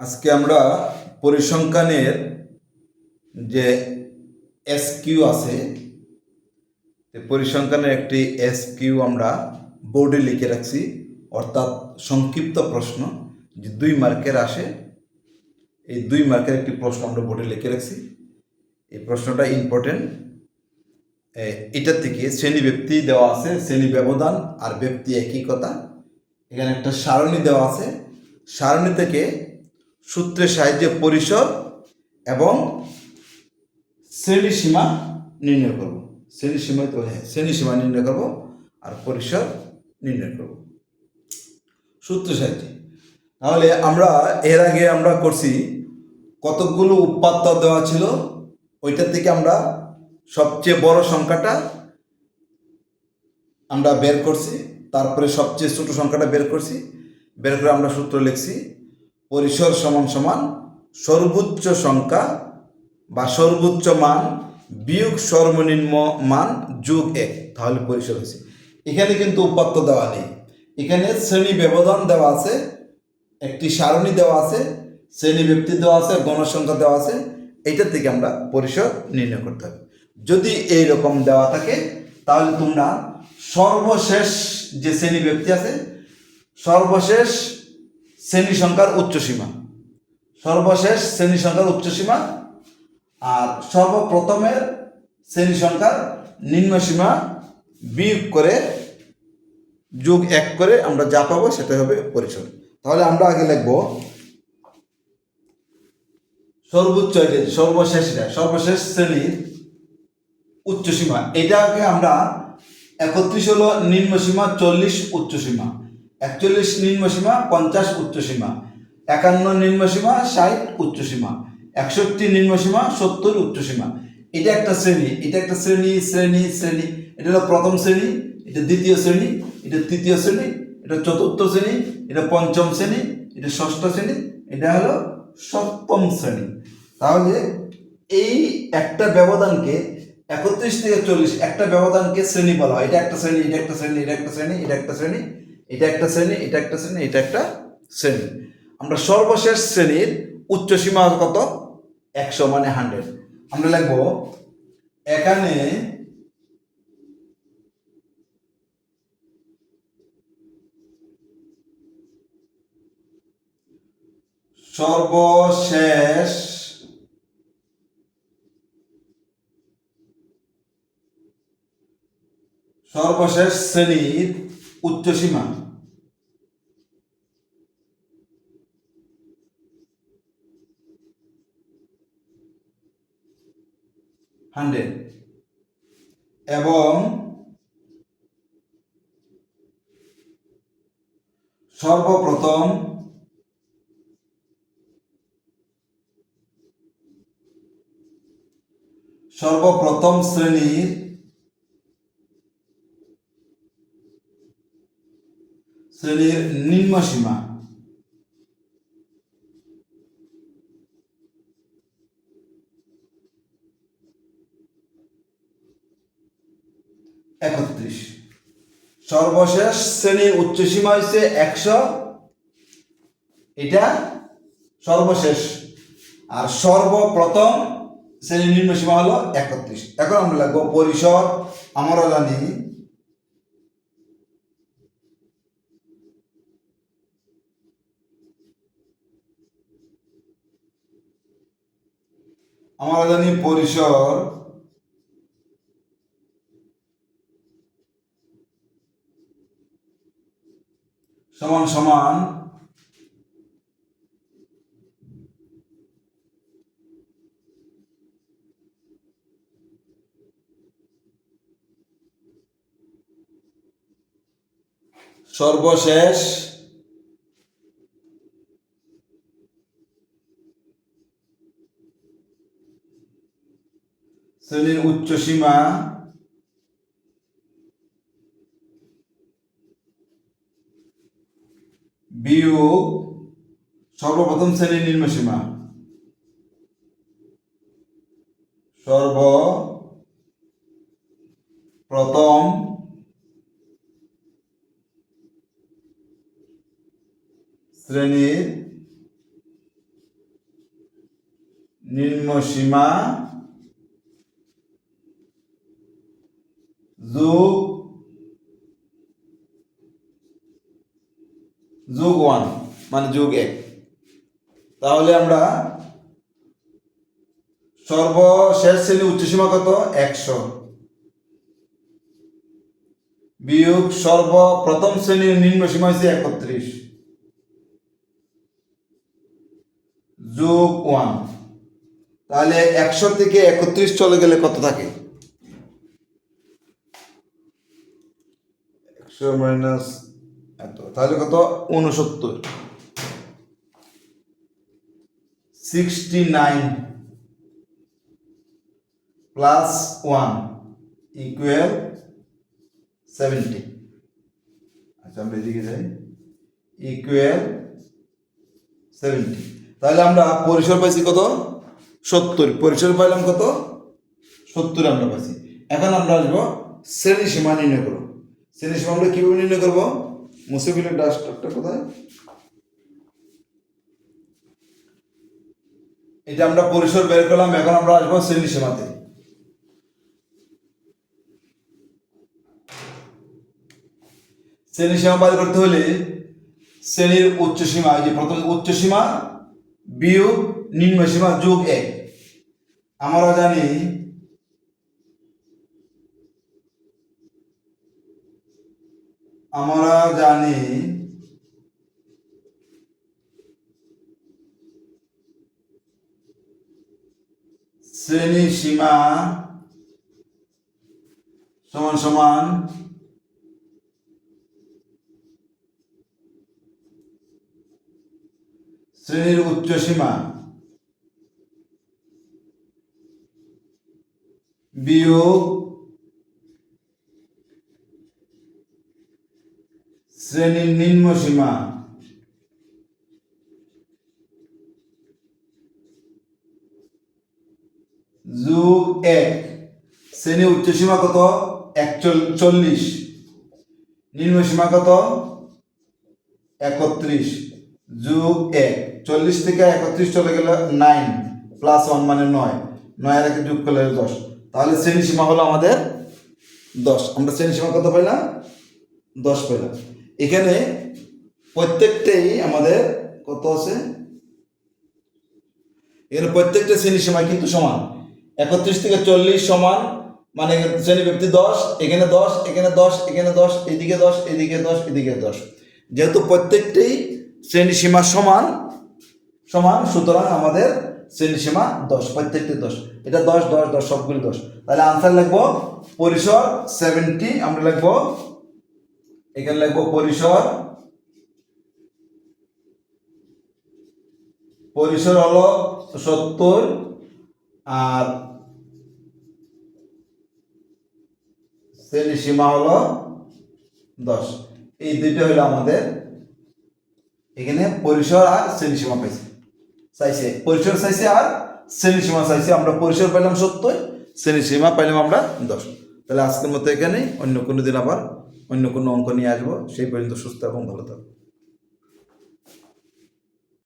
আজকে আমরা পরিসংখ্যানের যে এসকিউ আছে, পরিসংখ্যানের একটি এসকিউ আমরা বোর্ডে লিখে রাখছি, অর্থাৎ সংক্ষিপ্ত প্রশ্ন যে 2 মার্কের আসে। এই 2 মার্কের একটি প্রশ্ন আমরা বোর্ডে লিখে রাখছি। এই প্রশ্নটা ইম্পর্টেন্ট। এটার থেকে শ্রেণী ব্যক্তি দেওয়া আছে, শ্রেণী ব্যবধান আর ব্যক্তি একই কথা। এখানে একটা সারণী দেওয়া আছে, সারণী থেকে সূত্রের সাহায্যে পরিসর এবং শ্রেণীসীমা নির্ণয় করব। শ্রেণীসীমা নির্ণয় করব আর পরিসর নির্ণয় করব সূত্রের সাহায্যে। তাহলে আমরা এর আগে আমরা করছি, কতগুলো উপাত্ত দেওয়া ছিল, ওইটার থেকে আমরা সবচেয়ে বড় সংখ্যাটা আমরা বের করছি, তারপরে সবচেয়ে ছোট সংখ্যাটা বের করছি। বের করে আমরা সূত্র লিখছি, পরিসর সমান সমান সর্বোচ্চ সংখ্যা বা সর্বোচ্চ মান বিয়োগ সর্বনিম্ন মান যোগ 1, তাহলে পরিসর হয়েছে। এখানে কিন্তু উপাত্ত দেওয়া নেই, এখানে শ্রেণী ব্যবধান দেওয়া আছে, একটি সারণী দেওয়া আছে, শ্রেণী ব্যক্তি দেওয়া আছে, গণসংখ্যা দেওয়া আছে। এইটার থেকে আমরা পরিসর নির্ণয় করতে হবে। যদি এই রকম দেওয়া থাকে তাহলে তোমরা সর্বশেষ যে শ্রেণী ব্যক্তি আছে, সর্বশেষ শ্রেণী সংখ্যার উচ্চসীমা, সর্বশেষ শ্রেণী সংখ্যার উচ্চসীমা আর সর্বপ্রথমের শ্রেণী সংখ্যার নিম্নসীমা বিয়োগ করে যোগ 1 করে আমরা যা পাবো সেটা হবে পরিসর। তাহলে আমরা আগে লিখব সর্বোচ্চ, সর্বশেষ শ্রেণীর উচ্চসীমা। এটাকে আমরা 31 হলো নিম্নসীমা, 40 উচ্চসীমা, 41 নিম্নসীমা, 50 উচ্চসীমা, 51 নিম্নসীমা, 60 উচ্চসীমা, 61 নিম্নসীমা, 70 উচ্চসীমা। এটা একটা শ্রেণী, এটা একটা শ্রেণী শ্রেণী শ্রেণী। এটা হলো প্রথম শ্রেণী, এটা দ্বিতীয় শ্রেণী, এটা তৃতীয় শ্রেণী, এটা চতুর্থ শ্রেণী, এটা পঞ্চম শ্রেণী, এটা ষষ্ঠ শ্রেণী, এটা হলো সপ্তম শ্রেণী। তাহলে এই একটা ব্যবধানকে 31 থেকে 40 একটা ব্যবধানকে শ্রেণী বলা হয়। এটা একটা শ্রেণী, এটা একটা শ্রেণী, এটা একটা শ্রেণী, এটা একটা শ্রেণী, এটা একটা শ্রেণী, এটা একটা শ্রেণী, এটা একটা শ্রেণী। আমরা সর্বশেষ শ্রেণীর উচ্চসীমা কত? 100 মানে 100। আমরা লিখব এখানে সর্বশেষ শ্রেণীর উচ্চসীমা 100 এবং সর্বপ্রথম শ্রেণীর নিম্নসীমা 31। সর্বশেষ শ্রেণীর উচ্চসীমা হচ্ছে 100, এটা সর্বশেষ, আর সর্বপ্রথম শ্রেণীর নিম্নসীমা হলো 31। এখন আমরা লিখব পরিসর। আমরা জানি পরিসর সমান সমান সর্বশেষ শ্রেণীর উচ্চসীমা বিয়োগ সর্বপ্রথম শ্রেণীর নিম্নসীমা, সর্বপ্রথম শ্রেণীর নিম্ন সীমা যোগ 1 মানে যোগ 1। তাহলে আমরা সর্বশেষ শ্রেণী উচ্চসীমা কত 100 বিয়োগ সর্বপ্রথম শ্রেণীর নিম্ন সীমা হচ্ছে 31 যোগ 1। তাহলে 100 থেকে 31 চলে গেলে কত থাকে? 100 মাইনাস এত, তাহলে কত 69 69 প্লাস 1 ইকুয়াল 70। আচ্ছা আমরা এদিকে যাই, ইকুয়াল 70। তাহলে আমরা পরিসর পাইছি কত 70, পরিসর পাইলাম কত 70 আমরা পাইছি। এখন আমরা আসবো শ্রেণী সীমা নির্ণয় করবো। শ্রেণী সীমা আমরা কিভাবে নির্ণয় করবো? মুছে ফেলে ডাস্টারটা কোথায়? এটা আমরা পরিসর বের করলাম। এখন আমরা আসবো শ্রেণী সীমাতে। শ্রেণী সীমা বের করতে হলে শ্রেণীর উচ্চ সীমা, এই যে প্রথম উচ্চ সীমা বিয়োগ নিম্ন সীমা যোগ 1। আমরা জানি শ্রেণী সীমা সমান সমান শ্রেণীর উচ্চ সীমা বিয়োগ শ্রেণীর নিম্ন সীমা যোগ 1। শ্রেণীর উচ্চ সীমা কত 41, নিম্ন সীমা কত 31 যোগ 1। 40 থেকে 31 চলে গেলে 9 প্লাস 1 মানে 9, 9 এর যোগ করলে 10। তাহলে শ্রেণী সীমা হলো আমাদের 10। আমরা শ্রেণী সীমা কত পাইলাম 10 পেলাম। এখানে প্রত্যেকটাই আমাদের কত আছে, এখানে প্রত্যেকটা শ্রেণী সীমা কিন্তু সমান। 31 থেকে 40 সমান মানে শ্রেণী ব্যক্তি 10, এখানে 10, এখানে 10, এখানে 10, এদিকে 10, এদিকে 10, এদিকে 10। যেহেতু প্রত্যেকটাই শ্রেণী সীমা সমান সমান, সুতরাং আমাদের শ্রেণী সীমা 10, প্রত্যেকটি 10। এটা 10 10 10 সবগুলি 10। তাহলে আনসার লিখবো পরিসর 70। আমরা লিখবো এখানে লিখবো পরিসর হলো 70 আর শ্রেণী সীমা হলো 10। এই দুইটা হলো আমাদের এখানে পরিসর আর শ্রেণী সীমা পাইছে চাইছে, পরিসর চাইছে আর শ্রেণী সীমা চাইছে। আমরা পরিসর পাইলাম 70, শ্রেণী সীমা পাইলাম আমরা 10। তাহলে আজকের মতো এখানে, অন্য কোনো দিন আবার অন্য কোনো অঙ্ক নিয়ে আসবো। সেই পর্যন্ত সুস্থ এবং ভালো থাকবো।